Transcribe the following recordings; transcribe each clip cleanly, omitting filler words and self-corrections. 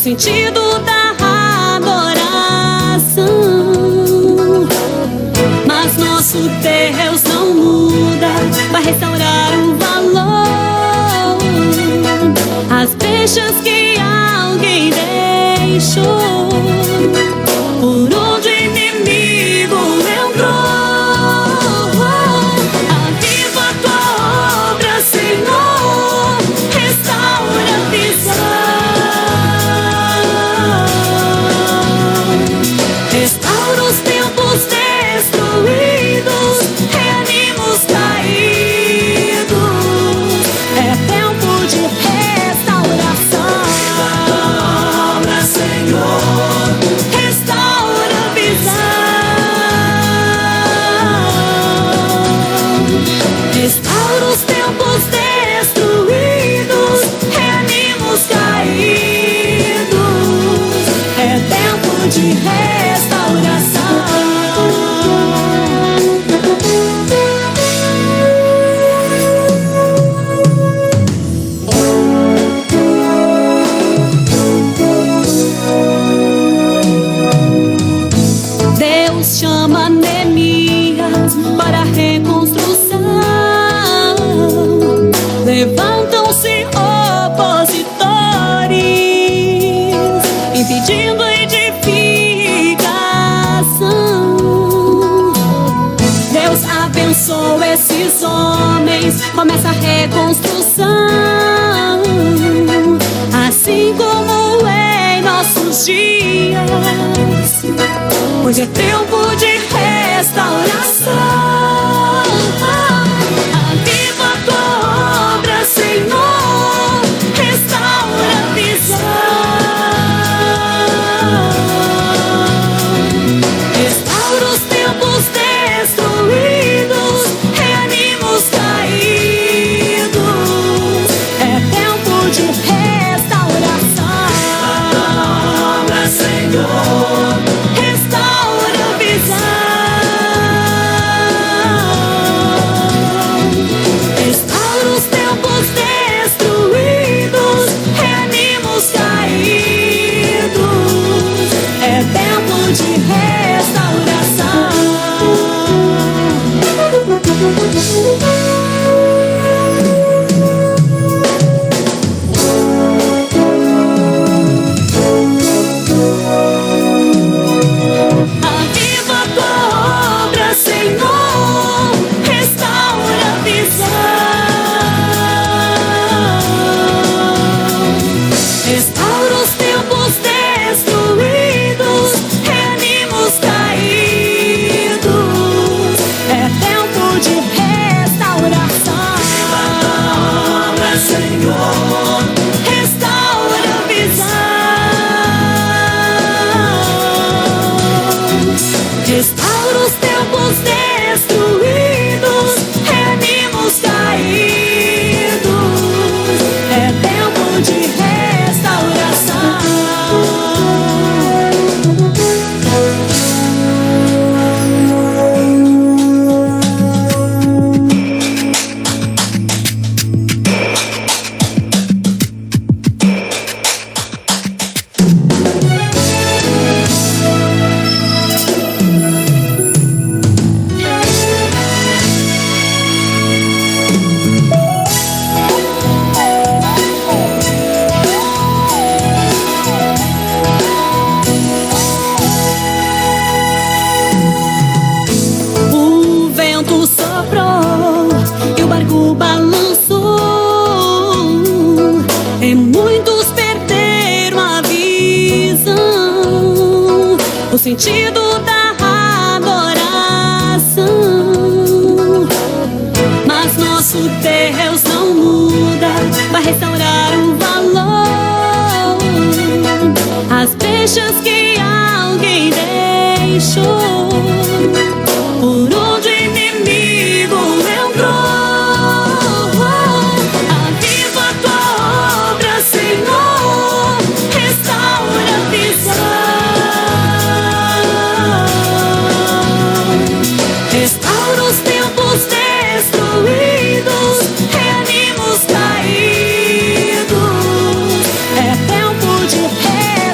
sentido da adoração. Mas nosso Deus não muda, vai restaurar o valor. As brechas que alguém deixou, por onde o inimigo entrou. Aviva a tua obra, Senhor, restaura a visão. Restaura os tempos destruídos, reanima os caídos. É tempo de restauração. Obra, Senhor, restaura a visão. Restaura os tempos destruídos, reanima os caídos. É tempo de restauração. Deus chama Neemias para a reconstrução. Levantam-se opositores, impedindo a edificação. Deus abençoa esses homens, começa a reconstrução. Assim como em nossos dias, hoje é tempo de restauração. Aviva a tua obra, Senhor, restaura a visão. Restaura os tempos destruídos, reanima os caídos. É tempo de restauração. Obra, Senhor, restaura a visão. Restaura os tempos destruídos, reanima os caídos. É tempo de restauração. Aviva a tua obra, Senhor, restaura a visão. Restaura os tempos destruídos, reanima os caídos. É tempo de restauração. Aviva a tua obra, Senhor, restaura a visão. Restaura os tempos destruídos, reanima os caídos. É tempo de restauração. O vento soprou e o barco balançou, e muitos perderam a visão, o sentido da adoração. Mas nosso Deus não muda, vai restaurar o valor. As brechas que alguém deixou, por onde o inimigo entrou. Aviva a tua obra, Senhor, restaura a visão. Restaura os tempos destruídos, reanima os caídos. É tempo de restauração.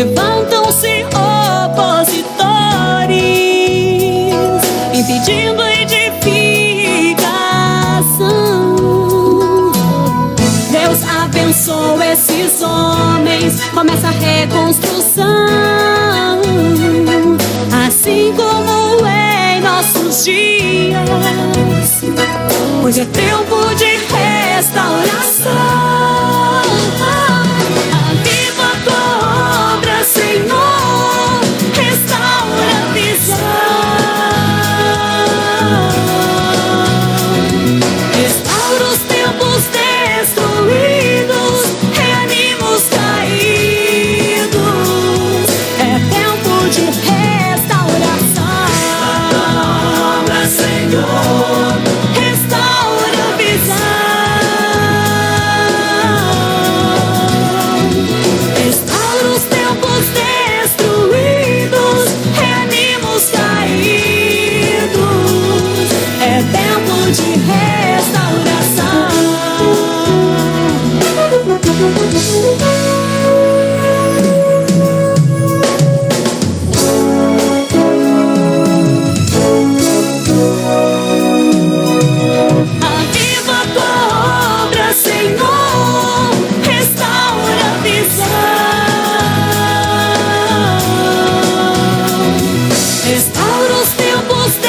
levantam-se opositores, impedindo a edificação. Deus abençoa esses homens, começa a reconstrução, assim como em nossos dias, pois é tempo de restauração. Aviva a tua obra, Senhor, restaura a visão, restaura os templos destruídos, reanima os caídos. É tempo de restauração. Obra, Senhor, restaura a visão, restaura os templos destruídos, reanima os caídos. É tempo de restauração. Aviva a tua obra, Senhor, restaura a visão, restaura os templos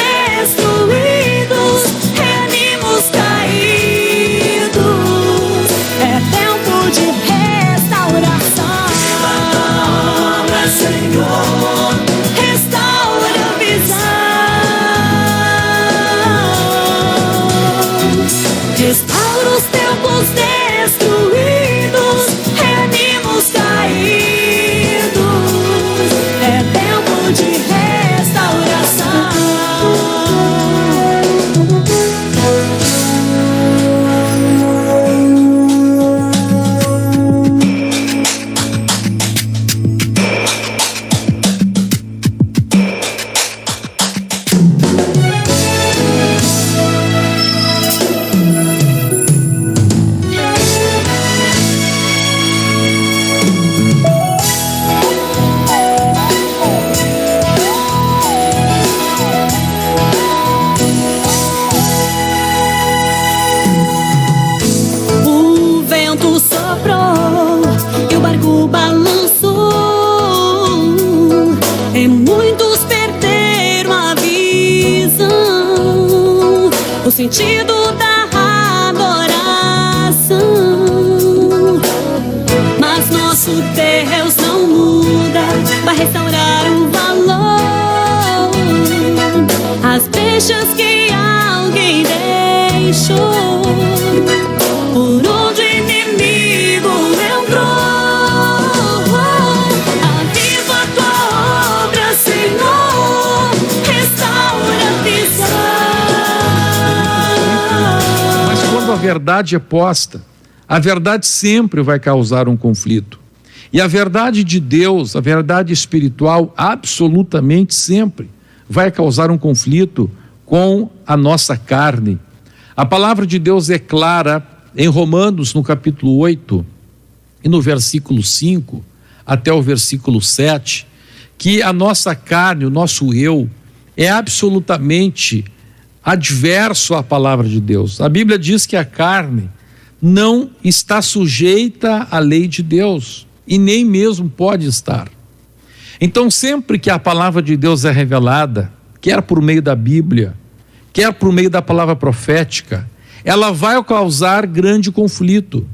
destruídos, reanima os caídos. É tempo de restauração. Aviva a tua obra, Senhor, restaura a visão, restaura os templos destruídos, reanima os caídos. É tempo de restauração. O vento soprou e o barco balançou, e muitos perderam a visão, o sentido da adoração. Mas nosso Deus não muda, vai restaurar o valor, as brechas que alguém deixou, por onde o inimigo entrou. Aviva a tua obra, Senhor, restaura a visão. Mas quando a verdade é posta, a verdade sempre vai causar um conflito. E a verdade de Deus, a verdade espiritual, absolutamente sempre vai causar um conflito com a nossa carne. A palavra de Deus é clara em Romanos, no capítulo 8, e no versículo 5 até o versículo 7, que a nossa carne, o nosso eu, é absolutamente adverso à palavra de Deus. A Bíblia diz que a carne não está sujeita à lei de Deus, e nem mesmo pode estar. Então, sempre que a palavra de Deus é revelada, quer por meio da Bíblia, quer por meio da palavra profética, ela vai causar grande conflito.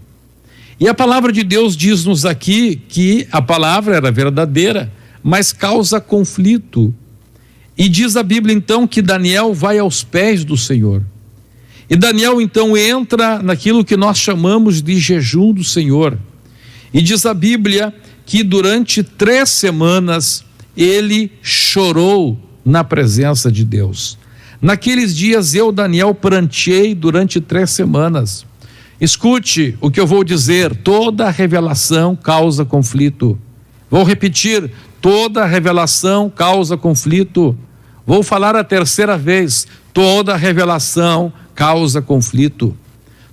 E a palavra de Deus diz-nos aqui que a palavra era verdadeira, mas causa conflito. E diz a Bíblia então que Daniel vai aos pés do Senhor. E Daniel então entra naquilo que nós chamamos de jejum do Senhor. E diz a Bíblia que durante 3 semanas ele chorou na presença de Deus. Naqueles dias eu, Daniel, pranteei durante 3 semanas. Escute o que eu vou dizer: toda revelação causa conflito. Vou repetir: toda revelação causa conflito. Vou falar a 3ª vez: toda revelação causa conflito.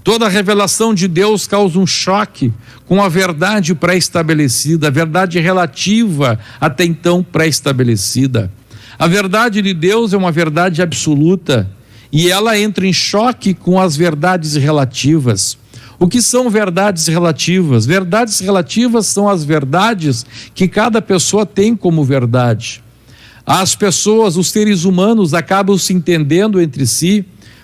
Toda revelação de Deus causa um choque com a verdade pré-estabelecida, a verdade relativa até então pré-estabelecida. A verdade de Deus é uma verdade absoluta e ela entra em choque com as verdades relativas. O que são verdades relativas? Verdades relativas são as verdades que cada pessoa tem como verdade. As pessoas, os seres humanos, acabam se entendendo entre si,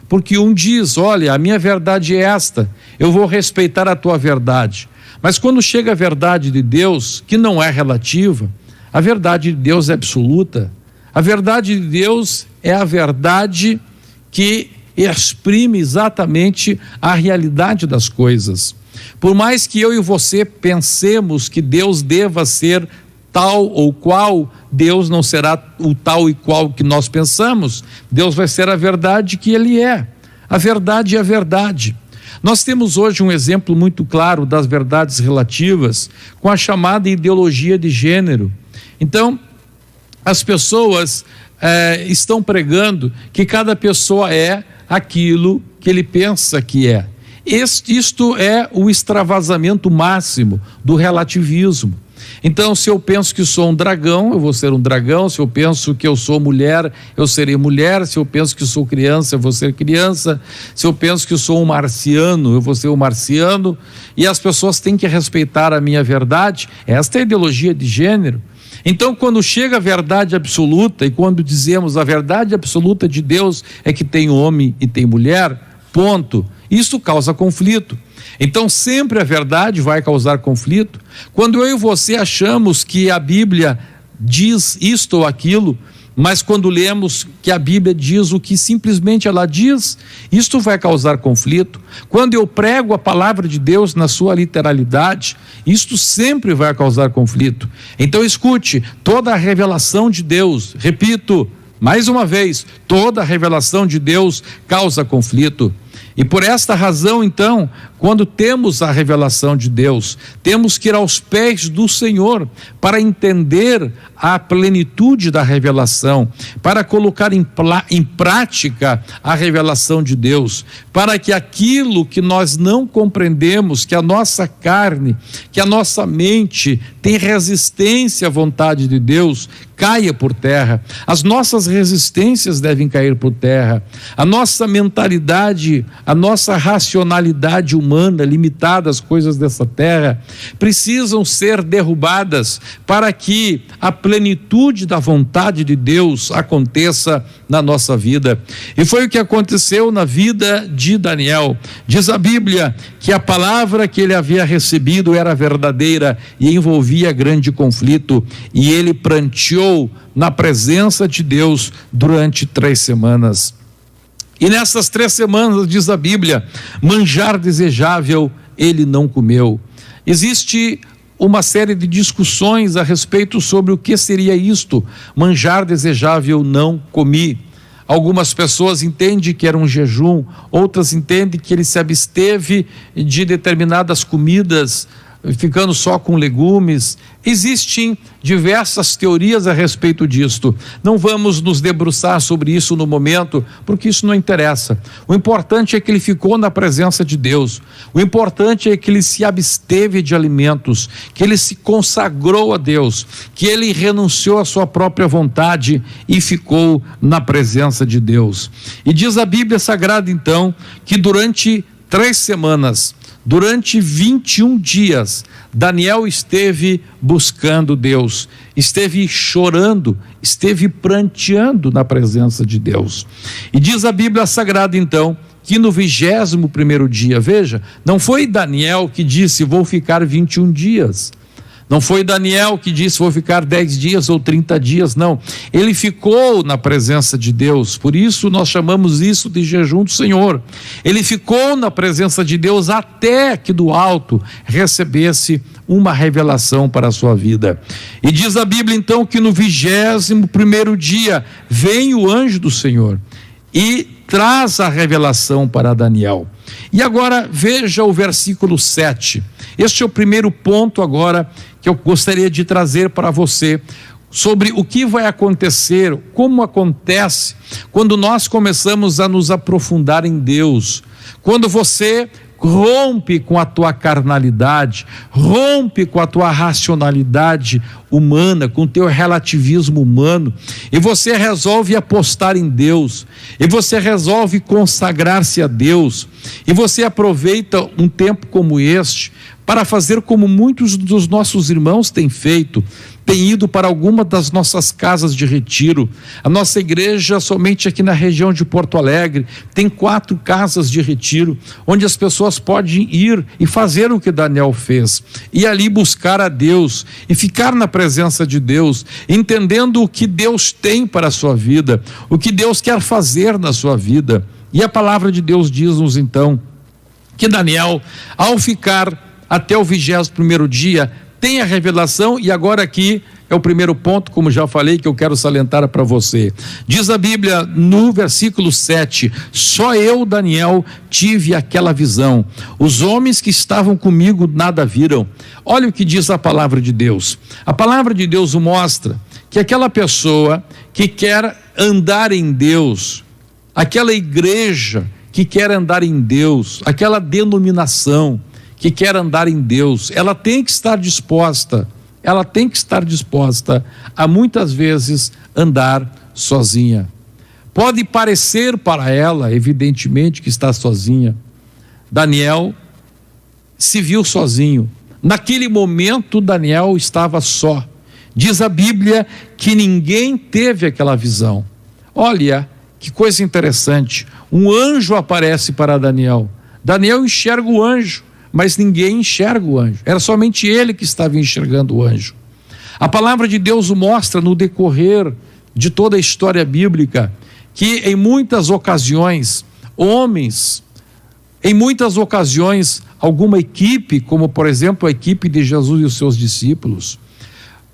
porque um diz: olha, a minha verdade é esta, eu vou respeitar a tua verdade. Mas quando chega a verdade de Deus, que não é relativa, a verdade de Deus é absoluta. A verdade de Deus é a verdade que exprime exatamente a realidade das coisas. Por mais que eu e você pensemos que Deus deva ser tal ou qual, Deus não será o tal e qual que nós pensamos. Deus vai ser a verdade que Ele é. A verdade é a verdade. Nós temos hoje um exemplo muito claro das verdades relativas com a chamada ideologia de gênero. Então, as pessoas estão pregando que cada pessoa é aquilo que ele pensa que é. Isto é o extravasamento máximo do relativismo. Então, se eu penso que sou um dragão, eu vou ser um dragão. Se eu penso que eu sou mulher, eu serei mulher. Se eu penso que sou criança, eu vou ser criança. Se eu penso que eu sou um marciano, eu vou ser um marciano. E as pessoas têm que respeitar a minha verdade. Esta é a ideologia de gênero. Então, quando chega a verdade absoluta, e quando dizemos a verdade absoluta de Deus é que tem homem e tem mulher, ponto, isso causa conflito. Então, sempre a verdade vai causar conflito. Quando eu e você achamos que a Bíblia diz isto ou aquilo, mas quando lemos que a Bíblia diz o que simplesmente ela diz, isto vai causar conflito. Quando eu prego a palavra de Deus na sua literalidade, isto sempre vai causar conflito. Então escute, toda a revelação de Deus, repito, mais uma vez, toda a revelação de Deus causa conflito. E por esta razão, então, quando temos a revelação de Deus, temos que ir aos pés do Senhor para entender a plenitude da revelação, para colocar em prática a revelação de Deus, para que aquilo que nós não compreendemos, que a nossa carne, que a nossa mente tem resistência à vontade de Deus, caia por terra. As nossas resistências devem cair por terra. A nossa mentalidade, a nossa racionalidade humana, limitada às coisas dessa terra, precisam ser derrubadas para que a plenitude da vontade de Deus aconteça na nossa vida. E foi o que aconteceu na vida de Daniel. Diz a Bíblia que a palavra que ele havia recebido era verdadeira e envolvia grande conflito, e ele pranteou na presença de Deus durante 3 semanas. E nessas 3 semanas, diz a Bíblia, manjar desejável ele não comeu. Existe uma série de discussões a respeito sobre o que seria isto, manjar desejável não comi. Algumas pessoas entendem que era um jejum, outras entendem que ele se absteve de determinadas comidas, ficando só com legumes. Existem diversas teorias a respeito disto. Não vamos nos debruçar sobre isso no momento, porque isso não interessa. O importante é que ele ficou na presença de Deus. O importante é que ele se absteve de alimentos, que ele se consagrou a Deus, que ele renunciou à sua própria vontade e ficou na presença de Deus. E diz a Bíblia Sagrada, então, que durante 3 semanas, durante 21 dias, Daniel esteve buscando Deus, esteve chorando, esteve pranteando na presença de Deus. E diz a Bíblia Sagrada, então, que no 21º dia, veja, não foi Daniel que disse, vou ficar 21 dias. Não foi Daniel que disse, vou ficar 10 dias ou 30 dias, não. Ele ficou na presença de Deus, por isso nós chamamos isso de jejum do Senhor. Ele ficou na presença de Deus até que do alto recebesse uma revelação para a sua vida. E diz a Bíblia então que no 21º dia vem o anjo do Senhor e traz a revelação para Daniel. E agora veja o versículo 7. Este é o primeiro ponto agora que eu gostaria de trazer para você, sobre o que vai acontecer, como acontece quando nós começamos a nos aprofundar em Deus. Quando você rompe com a tua carnalidade, rompe com a tua racionalidade humana, com o teu relativismo humano, e você resolve apostar em Deus, e você resolve consagrar-se a Deus, e você aproveita um tempo como este para fazer como muitos dos nossos irmãos têm feito, têm ido para alguma das nossas casas de retiro. A nossa igreja, somente aqui na região de Porto Alegre, tem 4 casas de retiro, onde as pessoas podem ir e fazer o que Daniel fez, e ali buscar a Deus, e ficar na presença de Deus, entendendo o que Deus tem para a sua vida, o que Deus quer fazer na sua vida. E a palavra de Deus diz-nos então, que Daniel, ao ficar até o 21º dia, tem a revelação, e agora aqui é o primeiro ponto, como já falei, que eu quero salientar para você. Diz a Bíblia no versículo 7, só eu, Daniel, tive aquela visão, os homens que estavam comigo nada viram. Olha o que diz a palavra de Deus. A palavra de Deus mostra que aquela pessoa que quer andar em Deus, aquela igreja que quer andar em Deus, aquela denominação que quer andar em Deus, ela tem que estar disposta a muitas vezes andar sozinha. Pode parecer para ela, evidentemente, que está sozinha. Daniel se viu sozinho. Naquele momento, Daniel estava só. Diz a Bíblia que ninguém teve aquela visão. Olha, que coisa interessante. Um anjo aparece para Daniel. Daniel enxerga o anjo, mas ninguém enxerga o anjo. Era somente ele que estava enxergando o anjo. A palavra de Deus mostra no decorrer de toda a história bíblica que em muitas ocasiões, homens, em muitas ocasiões, alguma equipe, como por exemplo a equipe de Jesus e os seus discípulos,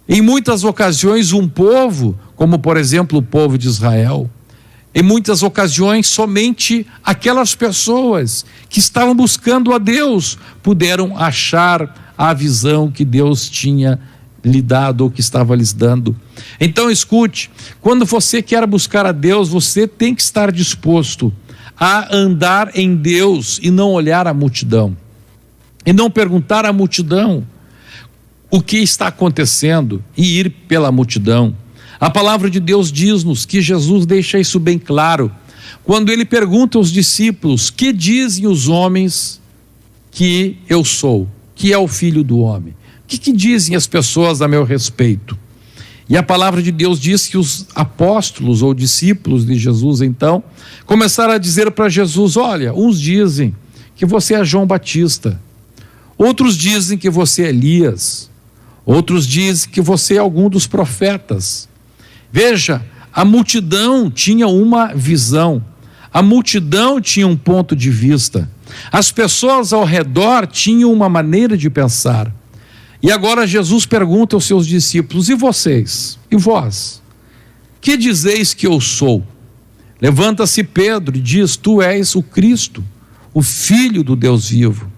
em muitas ocasiões um povo, como por exemplo o povo de Israel, em muitas ocasiões, somente aquelas pessoas que estavam buscando a Deus puderam achar a visão que Deus tinha lhe dado ou que estava lhes dando. Então escute, quando você quer buscar a Deus, você tem que estar disposto a andar em Deus e não olhar a multidão, e não perguntar à multidão o que está acontecendo e ir pela multidão. A palavra de Deus diz-nos que Jesus deixa isso bem claro, quando ele pergunta aos discípulos, que dizem os homens que eu sou, que é o Filho do Homem? O que dizem as pessoas a meu respeito? E a palavra de Deus diz que os apóstolos ou discípulos de Jesus então, começaram a dizer para Jesus, olha, uns dizem que você é João Batista, outros dizem que você é Elias, outros dizem que você é algum dos profetas. Veja, a multidão tinha uma visão, a multidão tinha um ponto de vista, as pessoas ao redor tinham uma maneira de pensar. E agora Jesus pergunta aos seus discípulos, e vocês? E vós? Que dizeis que eu sou? Levanta-se Pedro e diz, tu és o Cristo, o Filho do Deus vivo.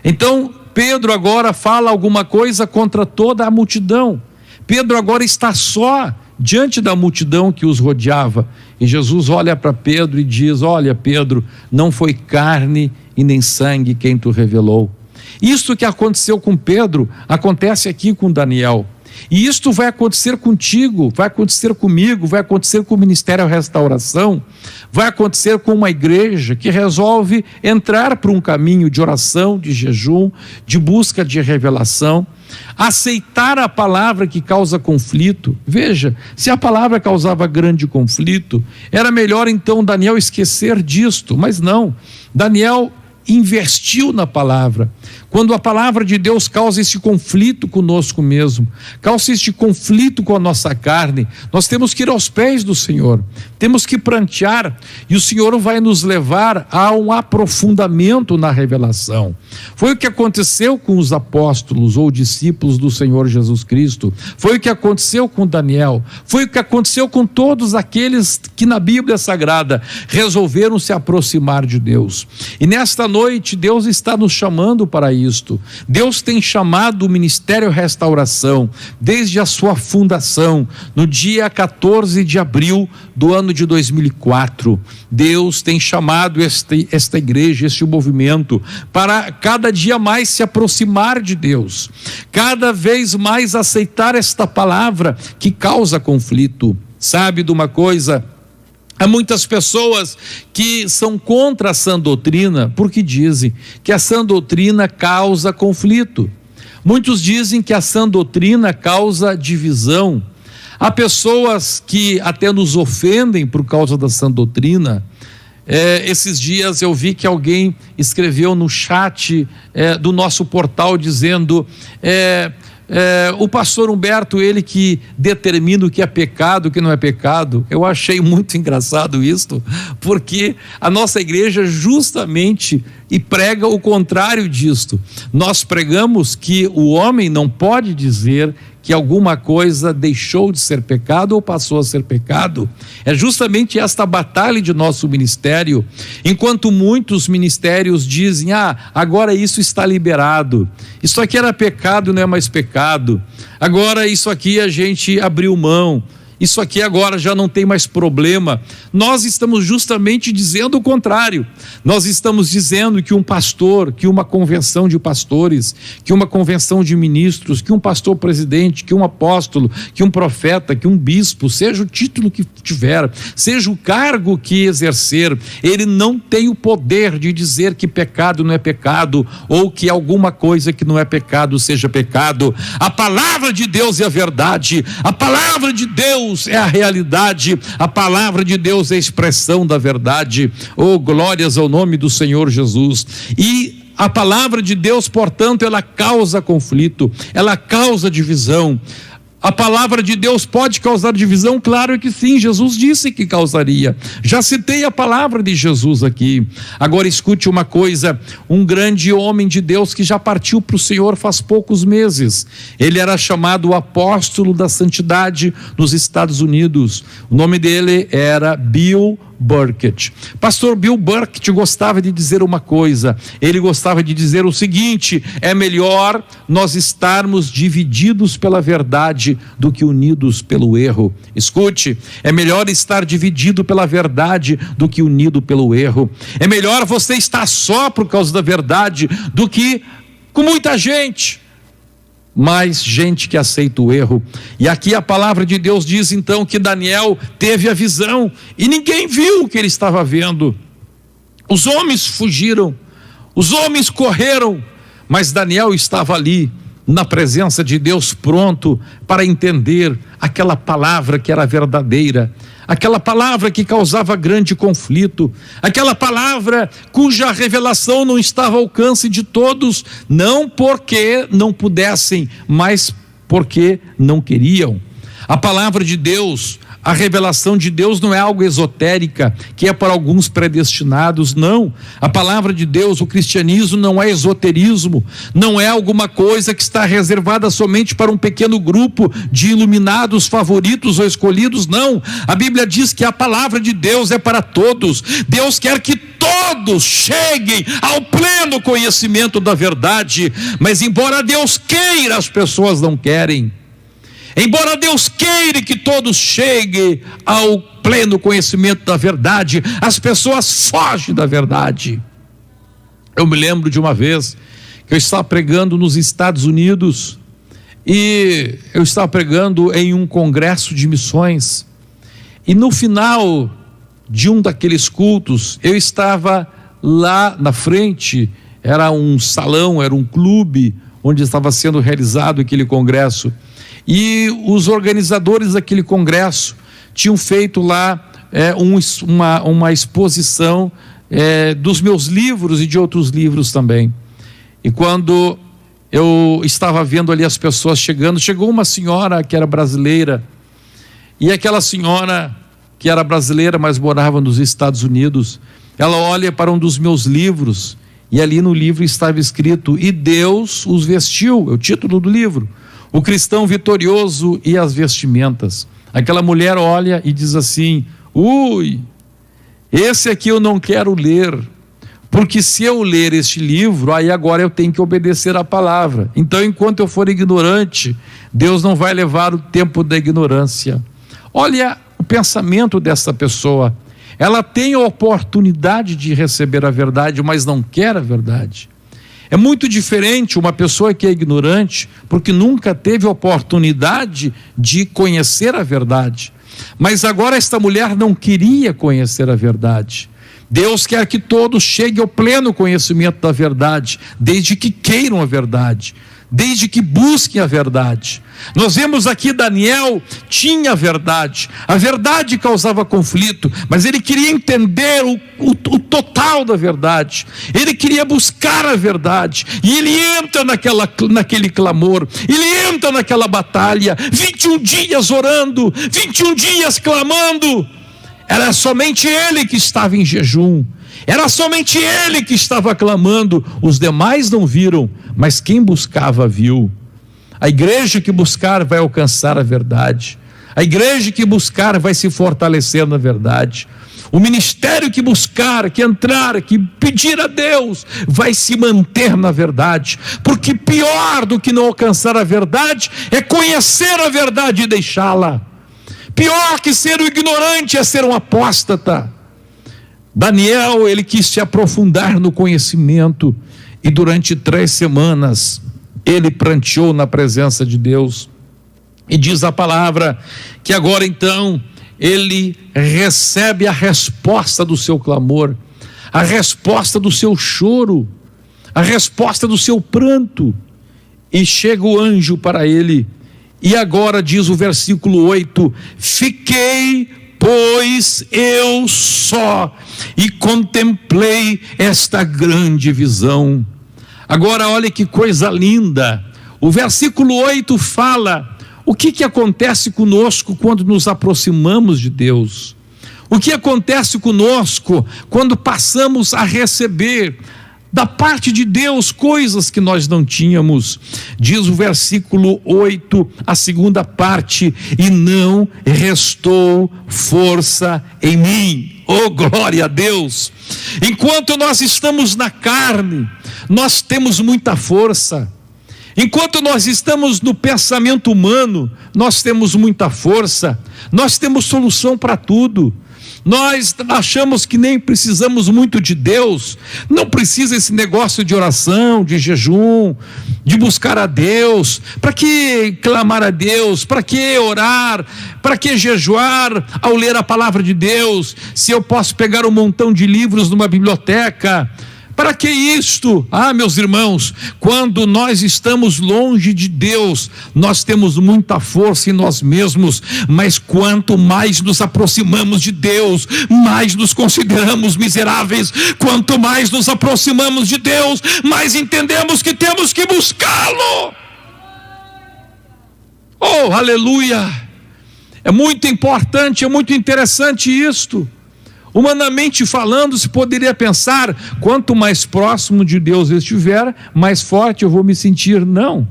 Então Pedro agora fala alguma coisa contra toda a multidão. Pedro agora está só diante da multidão que os rodeava, e Jesus olha para Pedro e diz, olha Pedro, não foi carne e nem sangue quem tu revelou. Isto que aconteceu com Pedro, acontece aqui com Daniel, e isto vai acontecer contigo, vai acontecer comigo, vai acontecer com o Ministério Restauração, vai acontecer com uma igreja que resolve entrar por um caminho de oração, de jejum, de busca de revelação, aceitar a palavra que causa conflito. Veja, se a palavra causava grande conflito, era melhor então Daniel esquecer disto, mas não, Daniel investiu na palavra. Quando a palavra de Deus causa esse conflito conosco mesmo, causa este conflito com a nossa carne, nós temos que ir aos pés do Senhor, temos que prantear, e o Senhor vai nos levar a um aprofundamento na revelação. Foi o que aconteceu com os apóstolos ou discípulos do Senhor Jesus Cristo, foi o que aconteceu com Daniel, foi o que aconteceu com todos aqueles que na Bíblia Sagrada resolveram se aproximar de Deus. E nesta noite Deus está nos chamando para isso. isto. Deus tem chamado o Ministério Restauração, desde a sua fundação, no dia 14 de abril do ano de 2004. Deus tem chamado esta igreja, este movimento, para cada dia mais se aproximar de Deus, cada vez mais aceitar esta palavra que causa conflito. Sabe de uma coisa? Há muitas pessoas que são contra a sã doutrina porque dizem que a sã doutrina causa conflito. Muitos dizem que a sã doutrina causa divisão. Há pessoas que até nos ofendem por causa da sã doutrina. Esses dias eu vi que alguém escreveu no chat do nosso portal dizendo... o pastor Humberto, ele que determina o que é pecado, o que não é pecado. Eu achei muito engraçado isto, porque a nossa igreja justamente prega o contrário disto. Nós pregamos que o homem não pode dizer que alguma coisa deixou de ser pecado ou passou a ser pecado. É justamente esta batalha de nosso ministério. Enquanto muitos ministérios dizem, agora isso está liberado, isso aqui era pecado e não é mais pecado, agora isso aqui a gente abriu mão, isso aqui agora já não tem mais problema. Nós estamos justamente dizendo o contrário. Nós estamos dizendo que um pastor, que uma convenção de pastores, que uma convenção de ministros, que um pastor presidente, que um apóstolo, que um profeta, que um bispo, seja o título que tiver, seja o cargo que exercer, ele não tem o poder de dizer que pecado não é pecado, ou que alguma coisa que não é pecado seja pecado. A palavra de Deus é a verdade, a palavra de Deus é a realidade, a palavra de Deus é a expressão da verdade. Oh, glórias ao nome do Senhor Jesus. E a palavra de Deus, portanto, ela causa conflito, ela causa divisão. A palavra de Deus pode causar divisão? Claro que sim, Jesus disse que causaria. Já citei a palavra de Jesus aqui. Agora escute uma coisa, um grande homem de Deus que já partiu para o Senhor faz poucos meses. Ele era chamado apóstolo da santidade nos Estados Unidos. O nome dele era Bill Burkett. Pastor Bill Burkett gostava de dizer uma coisa, ele gostava de dizer o seguinte: é melhor nós estarmos divididos pela verdade do que unidos pelo erro. Escute, é melhor estar dividido pela verdade do que unido pelo erro. É melhor você estar só por causa da verdade do que com muita gente, mais gente que aceita o erro. E aqui a palavra de Deus diz então que Daniel teve a visão e ninguém viu o que ele estava vendo. Os homens fugiram, os homens correram, mas Daniel estava ali na presença de Deus, pronto para entender aquela palavra que era verdadeira, aquela palavra que causava grande conflito, aquela palavra cuja revelação não estava ao alcance de todos, não porque não pudessem, mas porque não queriam. A palavra de Deus, a revelação de Deus não é algo esotérica, que é para alguns predestinados, não. A palavra de Deus, o cristianismo não é esoterismo, não é alguma coisa que está reservada somente para um pequeno grupo de iluminados, favoritos ou escolhidos, não. A Bíblia diz que a palavra de Deus é para todos. Deus quer que todos cheguem ao pleno conhecimento da verdade, mas embora Deus queira, as pessoas não querem. Embora Deus queira que todos cheguem ao pleno conhecimento da verdade, as pessoas fogem da verdade. Eu me lembro de uma vez que eu estava pregando nos Estados Unidos e eu estava pregando em um congresso de missões, e no final de um daqueles cultos eu estava lá na frente, era um salão, era um clube onde estava sendo realizado aquele congresso. E os organizadores daquele congresso tinham feito lá uma exposição dos meus livros e de outros livros também. E quando eu estava vendo ali as pessoas chegando, chegou uma senhora que era brasileira, e aquela senhora que era brasileira, mas morava nos Estados Unidos, ela olha para um dos meus livros, e ali no livro estava escrito: "E Deus os vestiu", é o título do livro, "o cristão vitorioso e as vestimentas". Aquela mulher olha e diz assim: "Ui, esse aqui eu não quero ler, Porque se eu ler este livro, aí agora eu tenho que obedecer à palavra. Então, enquanto eu for ignorante, Deus não vai levar o tempo da ignorância. Olha o pensamento dessa pessoa. Ela tem a oportunidade de receber a verdade, mas não quer a verdade. É muito diferente uma pessoa que é ignorante, porque nunca teve oportunidade de conhecer a verdade. Mas agora esta mulher não queria conhecer a verdade. Deus quer que todos cheguem ao pleno conhecimento da verdade, desde que queiram a verdade, desde que busquem a verdade. Nós vemos aqui Daniel tinha a verdade causava conflito, mas ele queria entender o total da verdade, ele queria buscar a verdade, e ele entra naquele clamor, ele entra naquela batalha, 21 dias orando, 21 dias clamando. Era somente ele que estava em jejum, era somente ele que estava clamando, os demais não viram, mas quem buscava viu. A igreja que buscar vai alcançar a verdade, a igreja que buscar vai se fortalecer na verdade, o ministério que buscar, que entrar, que pedir a Deus, vai se manter na verdade, porque pior do que não alcançar a verdade é conhecer a verdade e deixá-la. Pior que ser um ignorante é ser um apóstata. Daniel, ele quis se aprofundar no conhecimento, e durante 3 semanas ele pranteou na presença de Deus, e diz a palavra que agora então ele recebe a resposta do seu clamor, a resposta do seu choro, a resposta do seu pranto, e chega o anjo para ele. E agora diz o versículo 8: fiquei, pois eu só, e contemplei esta grande visão. Agora olha que coisa linda, o versículo 8 fala o que acontece conosco quando nos aproximamos de Deus, o que acontece conosco quando passamos a receber da parte de Deus coisas que nós não tínhamos. Diz o versículo 8, a segunda parte: e não restou força em mim. Oh, glória a Deus! Enquanto nós estamos na carne, nós temos muita força. Enquanto nós estamos no pensamento humano, nós temos muita força, nós temos solução para tudo. Nós achamos que nem precisamos muito de Deus, não precisa esse negócio de oração, de jejum, de buscar a Deus. Para que clamar a Deus? Para que orar? Para que jejuar ao ler a palavra de Deus, se eu posso pegar um montão de livros numa biblioteca? Para que isto? Ah, meus irmãos, quando nós estamos longe de Deus, nós temos muita força em nós mesmos, mas quanto mais nos aproximamos de Deus, mais nos consideramos miseráveis. Quanto mais nos aproximamos de Deus, mais entendemos que temos que buscá-lo. Oh, aleluia! É muito importante, é muito interessante isto. Humanamente falando, se poderia pensar, quanto mais próximo de Deus eu estiver, mais forte eu vou me sentir. Não,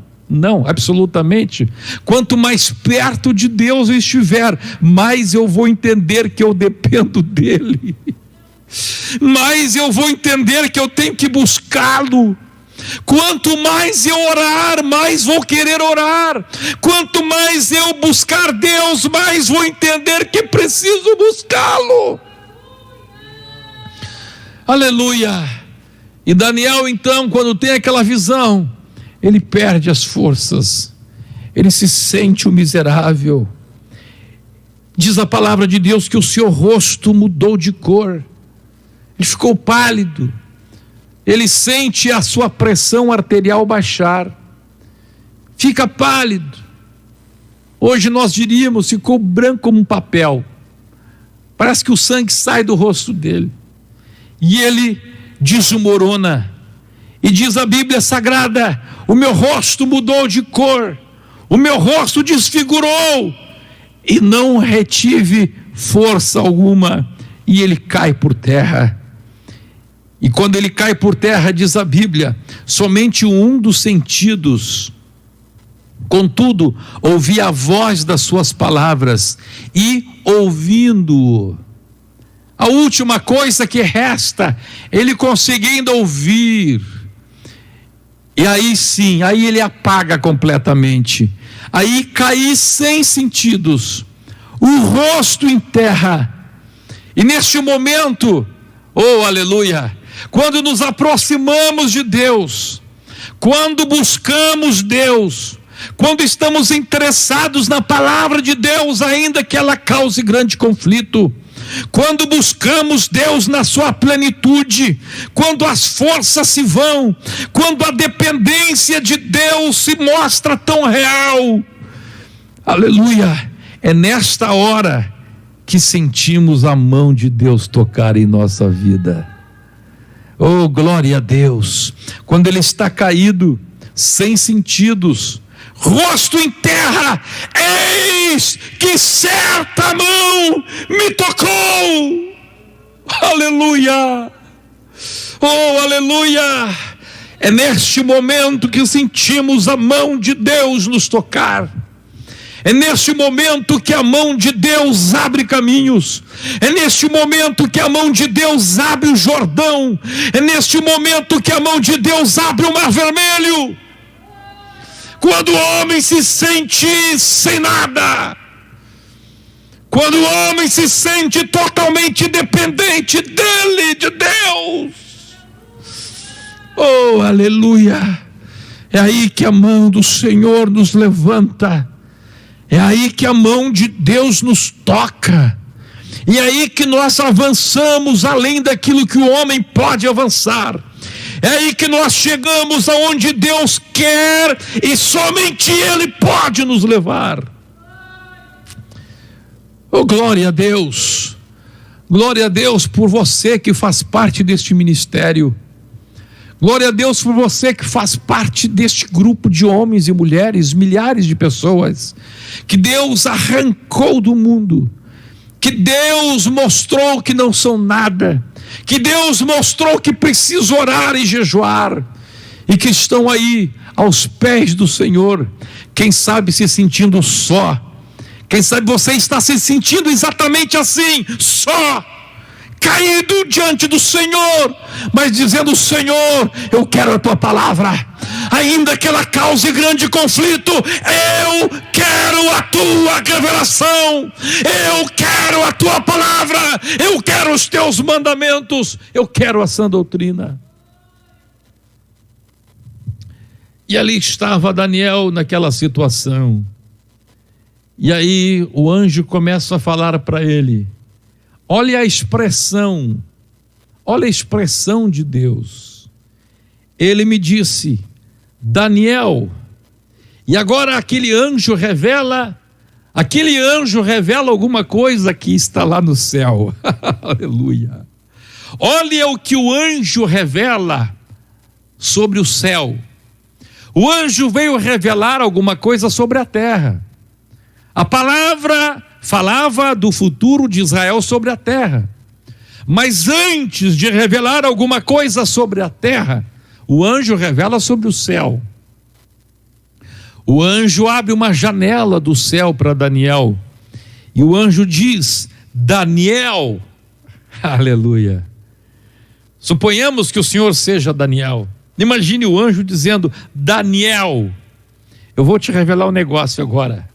absolutamente. Quanto mais perto de Deus eu estiver, mais eu vou entender que eu dependo dele, mais eu vou entender que eu tenho que buscá-lo. Quanto mais eu orar, mais vou querer orar. Quanto mais eu buscar Deus, mais vou entender que preciso buscá-lo. Aleluia! E Daniel então, quando tem aquela visão, ele perde as forças, ele se sente o miserável. Diz a palavra de Deus que o seu rosto mudou de cor, ele ficou pálido, ele sente a sua pressão arterial baixar, fica pálido. Hoje nós diríamos, ficou branco como um papel, parece que o sangue sai do rosto dele. E ele desmorona, e diz a Bíblia Sagrada: o meu rosto mudou de cor, o meu rosto desfigurou, e não retive força alguma, e ele cai por terra. E quando ele cai por terra, diz a Bíblia, somente um dos sentidos, contudo, ouvia a voz das suas palavras, e ouvindo, a última coisa que resta, ele conseguindo ouvir. E aí sim, aí ele apaga completamente. Aí caí sem sentidos, o rosto em terra. E neste momento, oh aleluia, quando nos aproximamos de Deus, quando buscamos Deus, quando estamos interessados na palavra de Deus, ainda que ela cause grande conflito, quando buscamos Deus na sua plenitude, quando as forças se vão, quando a dependência de Deus se mostra tão real, aleluia, é nesta hora que sentimos a mão de Deus tocar em nossa vida. Oh, glória a Deus! Quando ele está caído, sem sentidos, rosto em terra, eis que certa mão me tocou. Aleluia! Oh, aleluia! É neste momento que sentimos a mão de Deus nos tocar. É neste momento que a mão de Deus abre caminhos. É neste momento que a mão de Deus abre o Jordão. É neste momento que a mão de Deus abre o Mar Vermelho. Quando o homem se sente sem nada, quando o homem se sente totalmente dependente dele, de Deus, oh aleluia, é aí que a mão do Senhor nos levanta, é aí que a mão de Deus nos toca, e é aí que nós avançamos além daquilo que o homem pode avançar. É aí que nós chegamos aonde Deus quer e somente Ele pode nos levar. Oh, glória a Deus! Glória a Deus por você que faz parte deste ministério. Glória a Deus por você que faz parte deste grupo de homens e mulheres, milhares de pessoas, que Deus arrancou do mundo, que Deus mostrou que não são nada, que Deus mostrou que precisa orar e jejuar, e que estão aí aos pés do Senhor, quem sabe se sentindo só, quem sabe você está se sentindo exatamente assim, só, caído diante do Senhor, mas dizendo: Senhor, eu quero a tua palavra, ainda que ela cause grande conflito, eu quero a tua revelação, eu quero a tua palavra, eu quero os teus mandamentos, eu quero a sã doutrina. E ali estava Daniel naquela situação, e aí o anjo começa a falar para ele. Olha a expressão de Deus. Ele me disse: Daniel, e agora aquele anjo revela alguma coisa que está lá no céu. Aleluia. Olha o que o anjo revela sobre o céu. O anjo veio revelar alguma coisa sobre a terra. A palavra falava do futuro de Israel sobre a terra. Mas antes de revelar alguma coisa sobre a terra, o anjo revela sobre o céu. O anjo abre uma janela do céu para Daniel. E o anjo diz: Daniel, aleluia. Suponhamos que o Senhor seja Daniel. Imagine o anjo dizendo: Daniel, eu vou te revelar um negócio agora.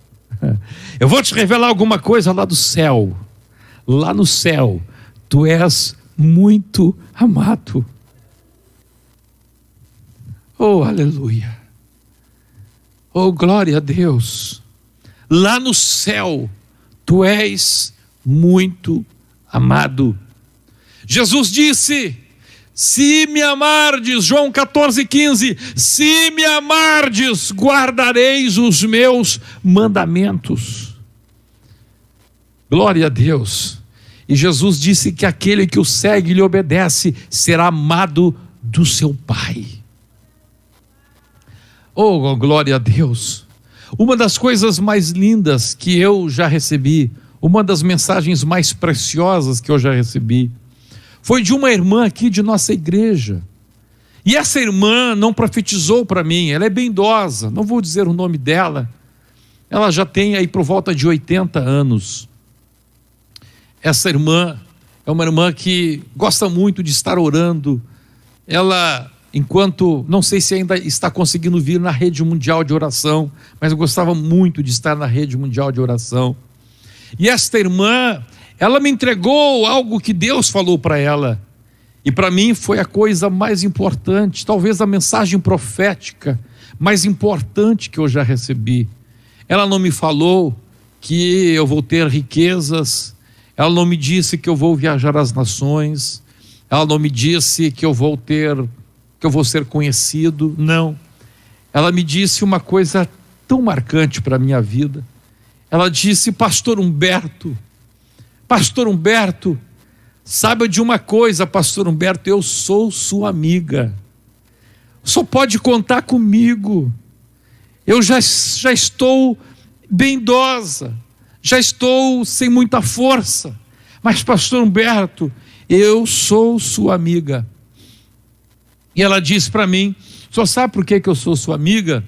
Eu vou te revelar alguma coisa lá do céu. Lá no céu, tu és muito amado. Oh, aleluia. Oh, glória a Deus. Lá no céu, tu és muito amado. Jesus disse: se me amardes, João 14,15, se me amardes, guardareis os meus mandamentos. Glória a Deus. E Jesus disse que aquele que o segue e lhe obedece será amado do seu Pai. Oh, glória a Deus. Uma das coisas mais lindas que eu já recebi, uma das mensagens mais preciosas que eu já recebi, foi de uma irmã aqui de nossa igreja. E essa irmã não profetizou para mim, ela é bem idosa, não vou dizer o nome dela. Ela já tem aí por volta de 80 anos. Essa irmã é uma irmã que gosta muito de estar orando. Ela, enquanto, não sei se ainda está conseguindo vir na rede mundial de oração, mas eu gostava muito de estar na rede mundial de oração. E esta irmã, ela me entregou algo que Deus falou para ela. E para mim foi a coisa mais importante, talvez a mensagem profética mais importante que eu já recebi. Ela não me falou que eu vou ter riquezas, ela não me disse que eu vou viajar às nações, ela não me disse que eu vou ser conhecido, não. Ela me disse uma coisa tão marcante para a minha vida. Ela disse: Pastor Humberto, saiba de uma coisa, Pastor Humberto, eu sou sua amiga. Só pode contar comigo. Eu já estou bem idosa, já estou sem muita força, mas Pastor Humberto, eu sou sua amiga. E ela disse para mim: só sabe por que eu sou sua amiga?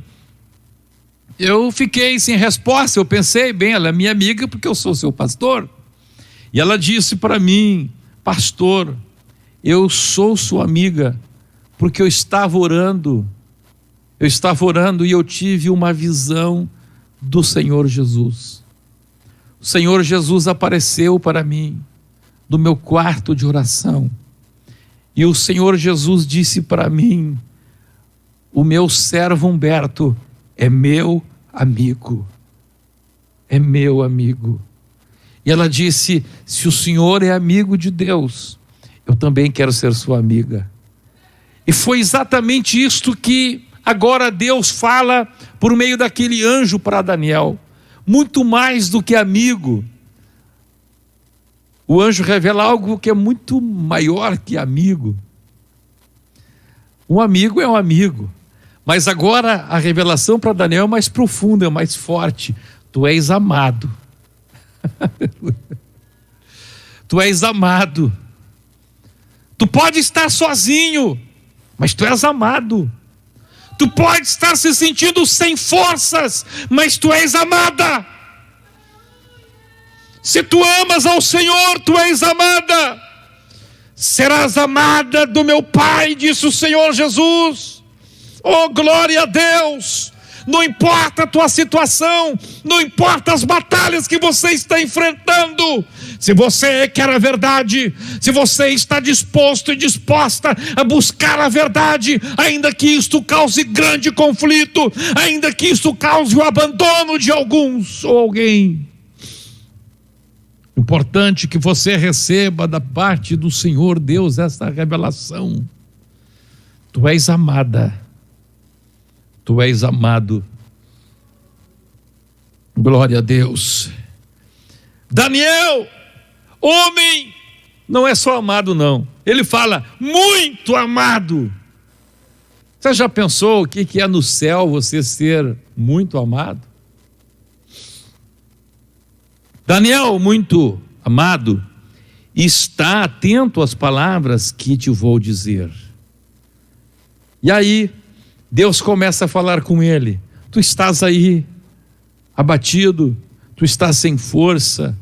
Eu fiquei sem resposta, eu pensei, bem, ela é minha amiga porque eu sou seu pastor. E ela disse para mim: Pastor, eu sou sua amiga porque eu estava orando e eu tive uma visão do Senhor Jesus. O Senhor Jesus apareceu para mim no meu quarto de oração, e o Senhor Jesus disse para mim: o meu servo Humberto é meu amigo, é meu amigo. E ela disse: se o Senhor é amigo de Deus, eu também quero ser sua amiga. E foi exatamente isto que agora Deus fala por meio daquele anjo para Daniel. Muito mais do que amigo, o anjo revela algo que é muito maior que amigo. Um amigo é um amigo, mas agora a revelação para Daniel é mais profunda, é mais forte. Tu és amado. Tu és amado. Tu pode estar sozinho, mas tu és amado. Tu pode estar se sentindo sem forças, mas tu és amada. Se tu amas ao Senhor, tu és amada. Serás amada do meu Pai, disse o Senhor Jesus. Oh, glória a Deus! Não importa a tua situação, não importa as batalhas que você está enfrentando, se você quer a verdade, se você está disposto e disposta a buscar a verdade, ainda que isto cause grande conflito, ainda que isto cause o abandono de alguns ou alguém, importante que você receba da parte do Senhor Deus esta revelação: tu és amada. Tu és amado. Glória a Deus. Daniel, homem, não é só amado não. Ele fala muito amado. Você já pensou o que é no céu você ser muito amado? Daniel, muito amado, está atento às palavras que te vou dizer. E aí Deus começa a falar com ele: tu estás aí abatido, tu estás sem força,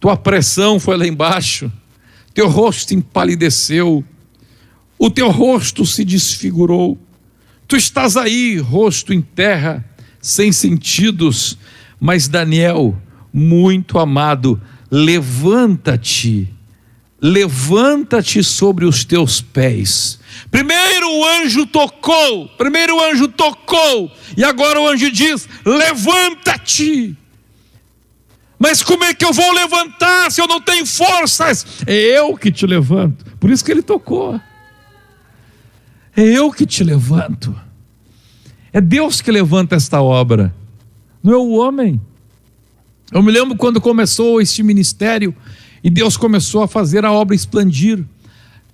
tua pressão foi lá embaixo, teu rosto empalideceu, o teu rosto se desfigurou, tu estás aí, rosto em terra, sem sentidos. Mas Daniel, muito amado, levanta-te sobre os teus pés. Primeiro o anjo tocou, e agora o anjo diz: levanta-te. Mas como é que eu vou levantar se eu não tenho forças? É eu que te levanto. Por isso que ele tocou. É eu que te levanto. É Deus que levanta esta obra, não é o homem. Eu me lembro quando começou este ministério e Deus começou a fazer a obra expandir.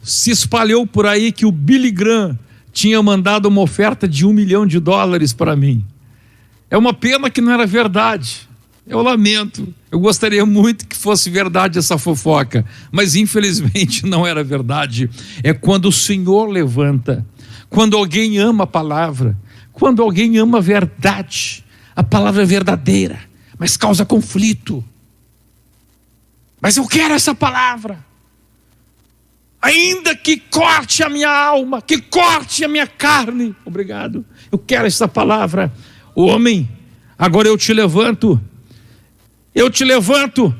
Se espalhou por aí que o Billy Graham tinha mandado uma oferta de $1 milhão para mim. É uma pena que não era verdade. Eu lamento. Eu gostaria muito que fosse verdade essa fofoca, mas infelizmente não era verdade. É quando o Senhor levanta, quando alguém ama a palavra, quando alguém ama a verdade. A palavra é verdadeira, mas causa conflito. Mas eu quero essa palavra. Ainda que corte a minha alma, que corte a minha carne. Obrigado. Eu quero essa palavra. Homem, agora eu te levanto. Eu te levanto.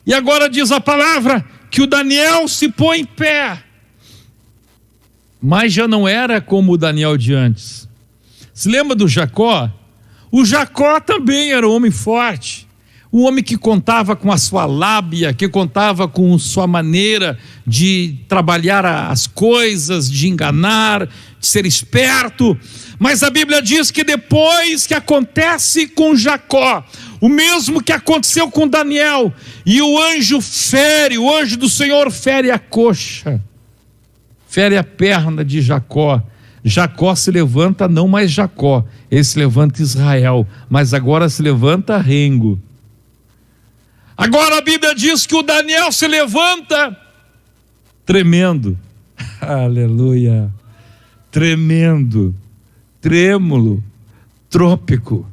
E agora diz a palavra que o Daniel se põe em pé. Mas já não era como o Daniel de antes. Se lembra do Jacó? O Jacó também era um homem forte. Um homem que contava com a sua lábia, que contava com sua maneira de trabalhar as coisas, de enganar, de ser esperto. Mas a Bíblia diz que depois que acontece com Jacó, o mesmo que aconteceu com Daniel, e o anjo do Senhor fere a coxa, fere a perna de Jacó. Jacó se levanta, não mais Jacó, ele se levanta Israel, mas agora se levanta Rengo. Agora a Bíblia diz que o Daniel se levanta tremendo, aleluia, tremendo, trêmulo, trópico.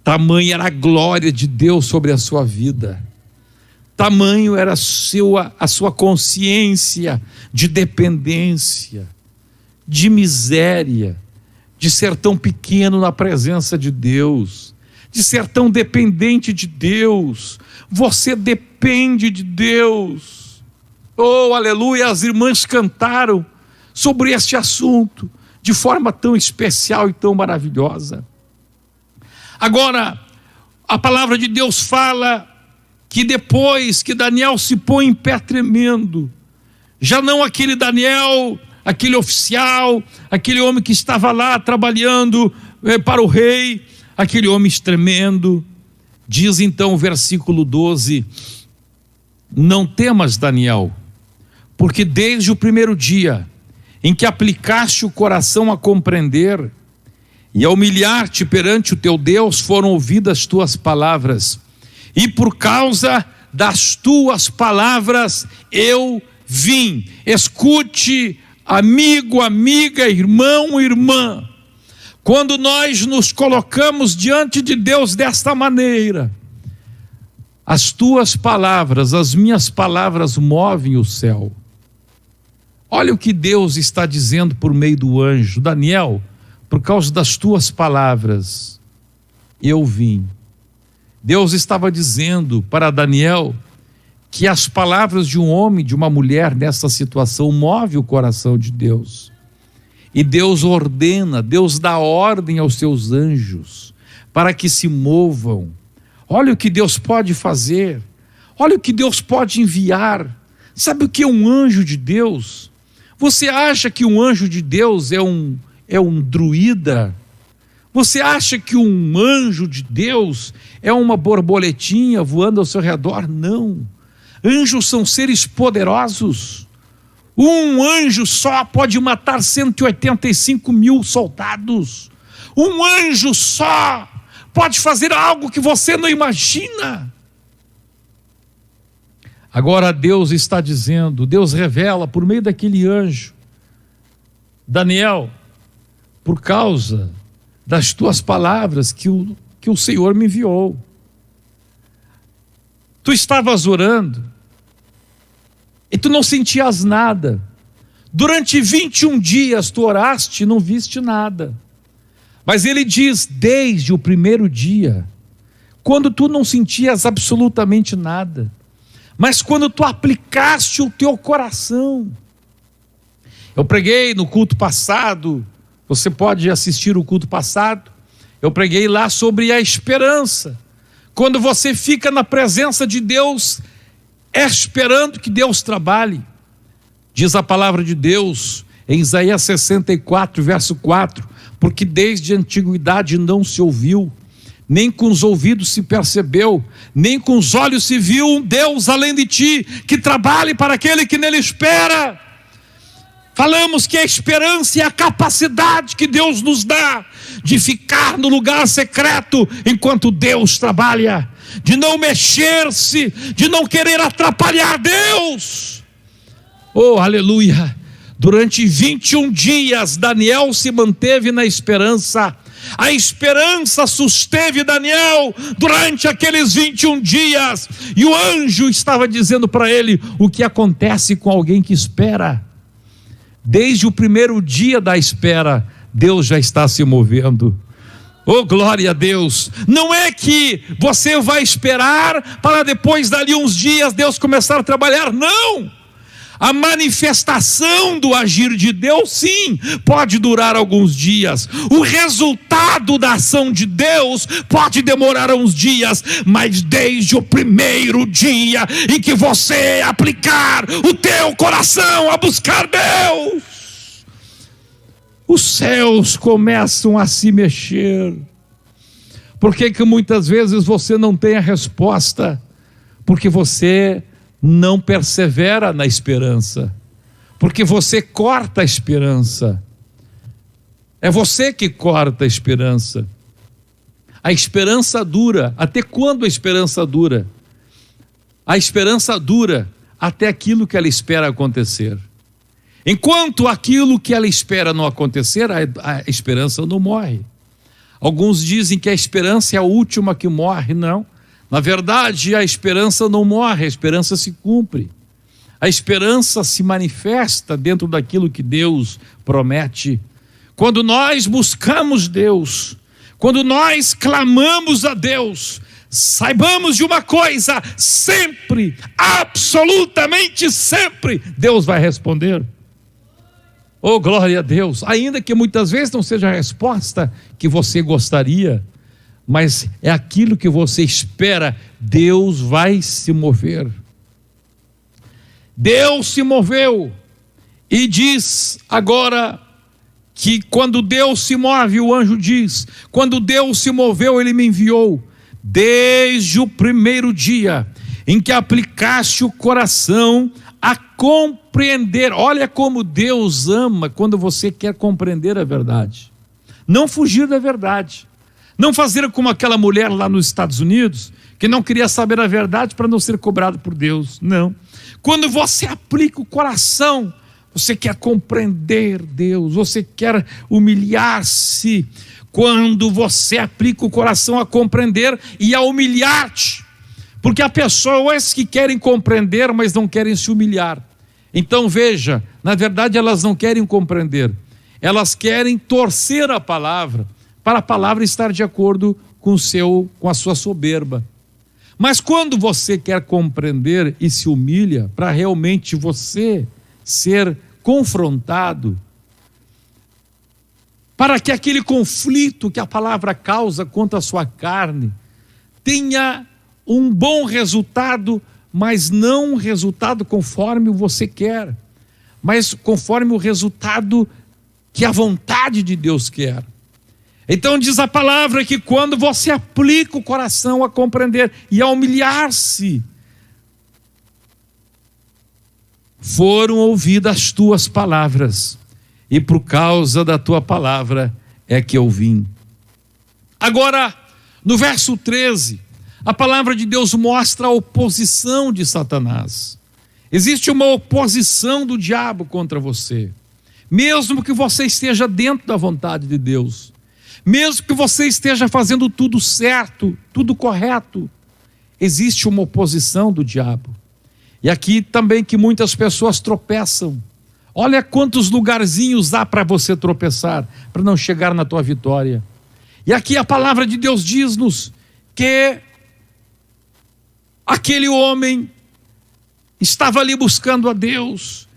Tamanha era a glória de Deus sobre a sua vida, tamanho era a sua consciência de dependência, de miséria, de ser tão pequeno na presença de Deus, de ser tão dependente de Deus. Você depende de Deus. Oh, aleluia, as irmãs cantaram sobre este assunto de forma tão especial e tão maravilhosa. Agora, a palavra de Deus fala que depois que Daniel se põe em pé tremendo, já não aquele Daniel, aquele oficial, aquele homem que estava lá trabalhando para o rei, aquele homem tremendo, diz então o versículo 12: não temas, Daniel, porque desde o primeiro dia em que aplicaste o coração a compreender e a humilhar-te perante o teu Deus, foram ouvidas as tuas palavras, e por causa das tuas palavras eu vim. Escute, amigo, amiga, irmão, irmã, quando nós nos colocamos diante de Deus desta maneira, as tuas palavras, as minhas palavras movem o céu. Olha o que Deus está dizendo por meio do anjo: Daniel, por causa das tuas palavras eu vim. Deus estava dizendo para Daniel que as palavras de um homem, de uma mulher nessa situação move o coração de Deus. E Deus ordena, Deus dá ordem aos seus anjos para que se movam. Olha o que Deus pode fazer, olha o que Deus pode enviar. Sabe o que é um anjo de Deus? Você acha que um anjo de Deus é um druida? Você acha que um anjo de Deus é uma borboletinha voando ao seu redor? Não. Anjos são seres poderosos. Um anjo só pode matar 185 mil soldados. Um anjo só pode fazer algo que você não imagina. Agora Deus está dizendo, Deus revela por meio daquele anjo: Daniel, por causa das tuas palavras que o Senhor me enviou. Tu estavas orando e tu não sentias nada. Durante 21 dias tu oraste e não viste nada. Mas ele diz, desde o primeiro dia, quando tu não sentias absolutamente nada, mas quando tu aplicaste o teu coração. Eu preguei no culto passado, você pode assistir o culto passado, eu preguei lá sobre a esperança. Quando você fica na presença de Deus, esperando que Deus trabalhe. Diz a palavra de Deus em Isaías 64, verso 4: porque desde a antiguidade não se ouviu, nem com os ouvidos se percebeu, nem com os olhos se viu um Deus além de ti, que trabalhe para aquele que nele espera. Falamos que a esperança é a capacidade que Deus nos dá de ficar no lugar secreto enquanto Deus trabalha, de não mexer-se, de não querer atrapalhar Deus. Oh, aleluia! Durante 21 dias Daniel se manteve na esperança, A esperança susteve Daniel durante aqueles 21 dias. E o anjo estava dizendo para ele o que acontece com alguém que espera. Desde o primeiro dia da espera, Deus já está se movendo. Oh, glória a Deus! Não é que você vai esperar para depois, dali uns dias, Deus começar a trabalhar. Não! A manifestação do agir de Deus, sim, pode durar alguns dias. O resultado da ação de Deus pode demorar uns dias, mas desde o primeiro dia em que você aplicar o teu coração a buscar Deus, os céus começam a se mexer. Por que muitas vezes você não tem a resposta? Porque você não persevera na esperança, porque você corta a esperança. É você que corta a esperança. A esperança dura. Até quando a esperança dura? A esperança dura até aquilo que ela espera acontecer. Enquanto aquilo que ela espera não acontecer, a esperança não morre. Alguns dizem que a esperança é a última que morre. Não. Na verdade, a esperança não morre, a esperança se cumpre. A esperança se manifesta dentro daquilo que Deus promete. Quando nós buscamos Deus, quando nós clamamos a Deus, saibamos de uma coisa: sempre, absolutamente sempre, Deus vai responder. Oh, glória a Deus! Ainda que muitas vezes não seja a resposta que você gostaria, mas é aquilo que você espera, Deus vai se mover. Deus se moveu e diz agora que quando Deus se move, o anjo diz, quando Deus se moveu, Ele me enviou, desde o primeiro dia em que aplicaste o coração a compreender. Olha como Deus ama quando você quer compreender a verdade, não fugir da verdade. Não fazer como aquela mulher lá nos Estados Unidos, que não queria saber a verdade para não ser cobrado por Deus. Não. Quando você aplica o coração, você quer compreender Deus, você quer humilhar-se. Quando você aplica o coração a compreender e a humilhar-te. Porque há pessoas que querem compreender, mas não querem se humilhar. Então veja, na verdade elas não querem compreender. Elas querem torcer a palavra, para a palavra estar de acordo com a sua soberba. Mas quando você quer compreender e se humilha, para realmente você ser confrontado, para que aquele conflito que a palavra causa contra a sua carne tenha um bom resultado, mas não um resultado conforme você quer, mas conforme o resultado que a vontade de Deus quer. Então diz a palavra que quando você aplica o coração a compreender e a humilhar-se, foram ouvidas as tuas palavras, e por causa da tua palavra é que eu vim. Agora, no verso 13, a palavra de Deus mostra a oposição de Satanás. Existe uma oposição do diabo contra você, mesmo que você esteja dentro da vontade de Deus. Mesmo que você esteja fazendo tudo certo, tudo correto, existe uma oposição do diabo. E aqui também que muitas pessoas tropeçam. Olha quantos lugarzinhos há para você tropeçar, para não chegar na tua vitória. E aqui a palavra de Deus diz-nos que aquele homem estava ali buscando a Deus.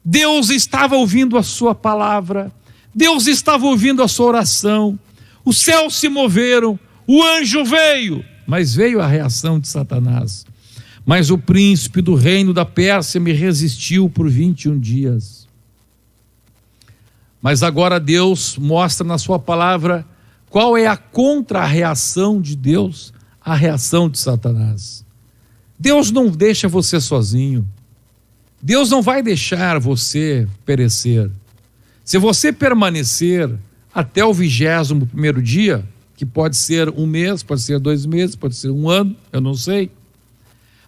Deus estava ouvindo a sua palavra. Deus estava ouvindo a sua oração, os céus se moveram, o anjo veio, mas veio a reação de Satanás. Mas o príncipe do reino da Pérsia me resistiu por 21 dias. Mas agora Deus mostra na sua palavra qual é a contra-reação de Deus, a reação de Satanás. Deus não deixa você sozinho, Deus não vai deixar você perecer. Se você permanecer até o 21º dia, que pode ser 1 mês, pode ser 2 meses, pode ser 1 ano, eu não sei.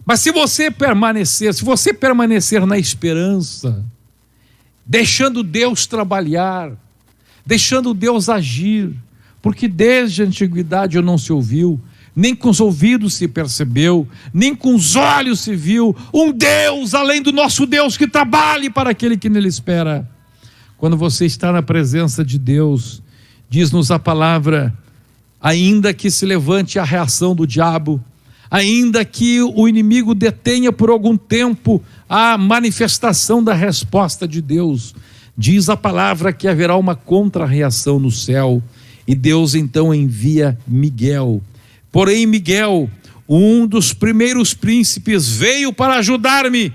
Mas se você permanecer na esperança, deixando Deus trabalhar, deixando Deus agir, Porque desde a antiguidade não se ouviu, nem com os ouvidos se percebeu, nem com os olhos se viu, um Deus além do nosso Deus que trabalhe para aquele que nele espera. Quando você está na presença de Deus, diz-nos a palavra, ainda que se levante a reação do diabo, ainda que o inimigo detenha por algum tempo a manifestação da resposta de Deus, diz a palavra que haverá uma contra-reação no céu, e Deus então envia Miguel. Porém Miguel, um dos primeiros príncipes, veio para ajudar-me.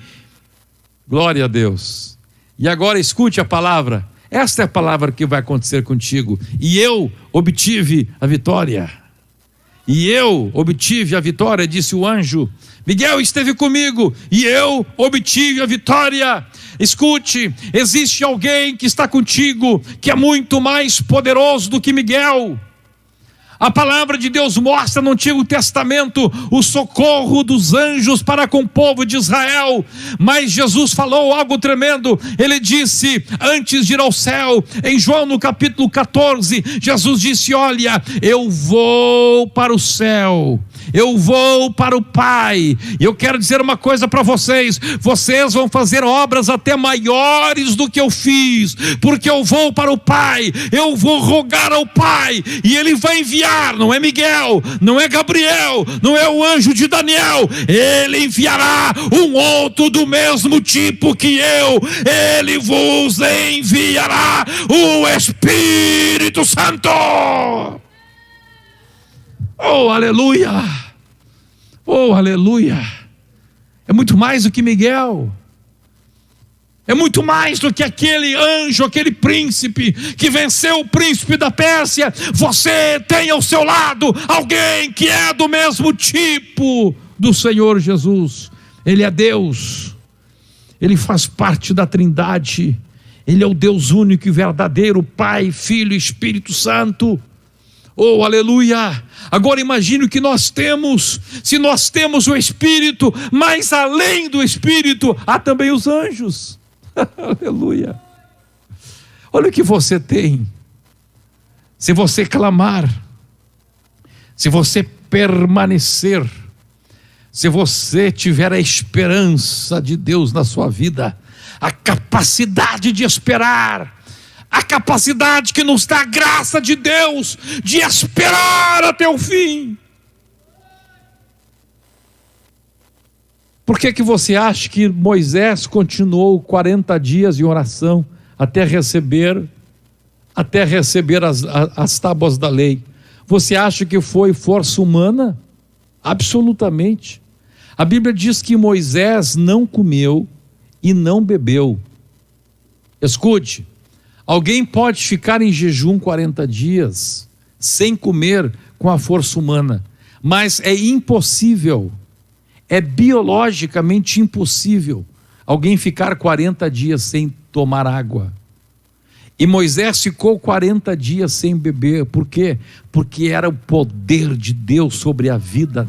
Glória a Deus. E agora escute a palavra. Esta é a palavra que vai acontecer contigo. E eu obtive a vitória. E eu obtive a vitória, disse o anjo. Miguel esteve comigo e eu obtive a vitória. Escute, existe alguém que está contigo que é muito mais poderoso do que Miguel. A palavra de Deus mostra no Antigo Testamento o socorro dos anjos para com o povo de Israel, mas Jesus falou algo tremendo. Ele disse, antes de ir ao céu, em João no capítulo 14, Jesus disse, olha, eu vou para o céu, eu vou para o Pai, e eu quero dizer uma coisa para vocês, vocês vão fazer obras até maiores do que eu fiz, porque eu vou para o Pai, eu vou rogar ao Pai, e Ele vai enviar, não é Miguel, não é Gabriel, não é o anjo de Daniel, Ele enviará um outro do mesmo tipo que eu, Ele vos enviará o Espírito Santo. Oh, aleluia! Oh, aleluia! É muito mais do que Miguel. É muito mais do que aquele anjo, aquele príncipe que venceu o príncipe da Pérsia. Você tem ao seu lado alguém que é do mesmo tipo do Senhor Jesus. Ele é Deus. Ele faz parte da Trindade. Ele é o Deus único e verdadeiro, Pai, Filho e Espírito Santo. Oh, aleluia! Agora imagine o que nós temos. Se nós temos o Espírito, mas além do Espírito, há também os anjos. Aleluia! Olha o que você tem. Se você clamar, se você permanecer, se você tiver a esperança de Deus na sua vida, a capacidade de esperar, a capacidade que nos dá a graça de Deus de esperar até o fim. Por que você acha que Moisés continuou 40 dias em oração até receber as tábuas da lei? Você acha que foi força humana? Absolutamente. A Bíblia diz que Moisés não comeu e não bebeu. Escute, alguém pode ficar em jejum 40 dias sem comer com a força humana, mas é impossível. É biologicamente impossível alguém ficar 40 dias sem tomar água. E Moisés ficou 40 dias sem beber. Por quê? Porque era o poder de Deus sobre a vida